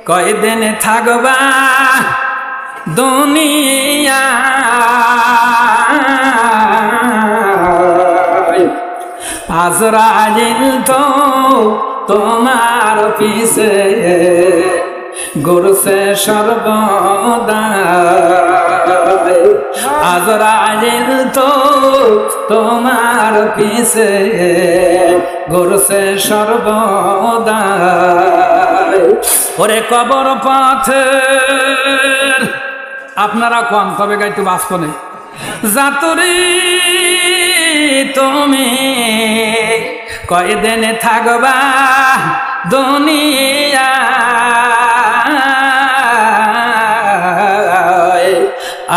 কয়দিন থাকবা দুনিয়া আজরাইল তো তোমার পিছে ঘুরছে সর্বদা আজরাইল তো তোমার পিছে ঘুরছে সর্বদা ওরে কবর পথের আপনারা কোন তবে গাইতে বাঁচব নেই যাতুরি তুমি কয়দিন থাকবা দুনিয়া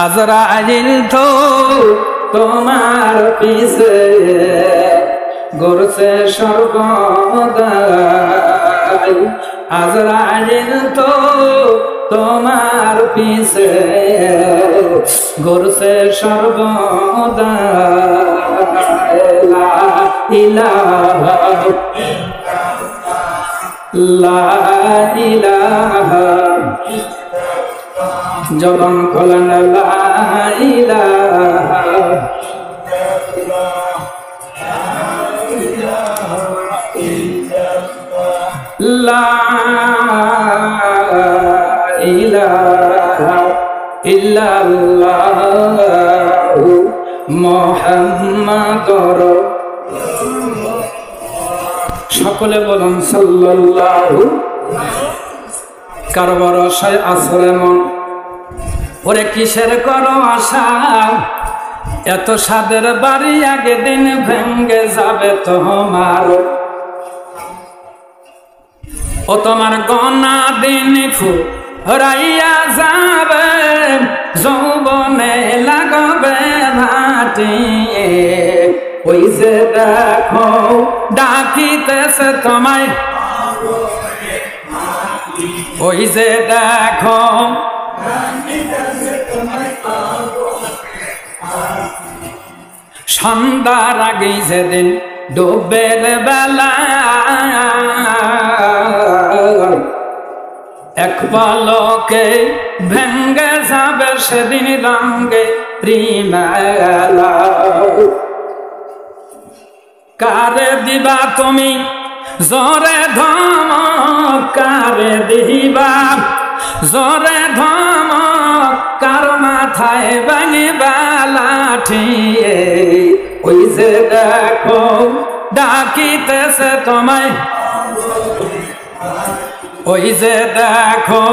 আজরাইল তো তোমার পিছে ঘুরছে সর্বদা আজরাইল তো তোমার পিছে ঘুরছে সর্বদা লা ইলাহা লা ইলাহা জবান খোলেন লা ইলাহা লা ইলাহা ইল্লাল্লাহু মুহাম্মাদুর সকলে বলুন সাল্লাল্লাহু কারবার আশায় আসরে মন ওরে কিসের করো আশা এত সাদের বাড়ি আগে দিন ভেঙ্গে যাবে তোমার ও তোমার গনা দিন ফুরাইয়া যাবে যৌবনে লাগবে মাটি ওই যে দেখো ডাকিতেছে তোমায় ওই যে দেখো সন্ধ্যার আগে যেদিন ডুবের বেলা এক পলকে ভেঙ্গে যাবে সেদিন রঙে প্রিমেলা কারে দিবা তুমি জোরে ধমক কারে দিবা জোরে ধমক কার মাথায় ভাঙিবা লাঠি ওই যে দেখো ডাকিতেছে তোমায় ওই যে দেখো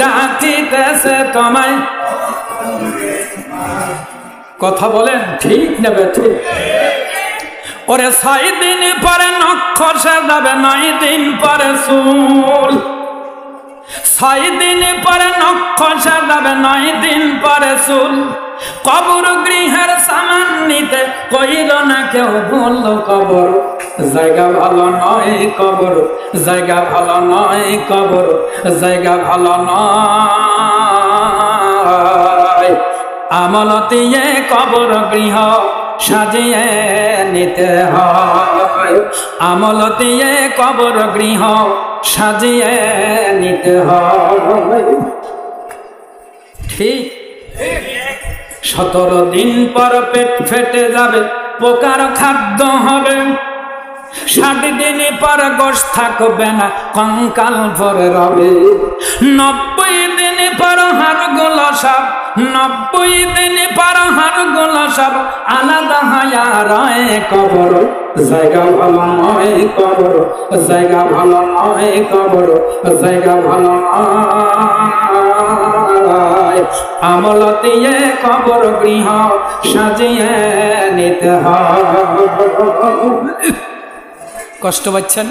ডাকিতেছে তোমায় কথা বলেন ঠিক নেবে ঠিক ওরে 6 দিন পরে নক্ষর সাজাবে 9 দিন পরে চুল 6 দিন পরে নক্ষর সাজাবে 9 দিন পরে চুল কবর গৃহের সামান নিতে কইল না কেউ বলল কবর জায়গা ভালো নয় কবর জায়গা ভালো নয় কবর জায়গা ভালো নয় আমল দিয়ে কবর গৃহ সাজিয়ে নিতে হয় আমল দিয়ে কবর গৃহ সাজিয়ে নিতে হয় ঠিক 17 দিন পর পেট ফেটে যাবে পোকার খাদ্য হবে 60 দিন পর গোশত থাকবে না কঙ্কাল ভরে রবে 90 দিন পর হাড়গুলো সব 90 দিন পর হাড়গুলো সব আলাদা হয়ে রয় কবর জায়গা ভালো নয় কবর জায়গা ভালো নয় কবর জায়গা ভালো নয় আমল দিয়ে কবর গৃহ সাজিয়ে নিতে হয় কষ্ট পাচ্ছেন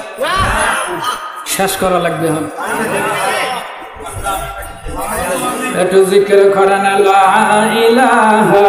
শেষ করা লাগবে এখন একটু জিকির করেন লা ইলাহা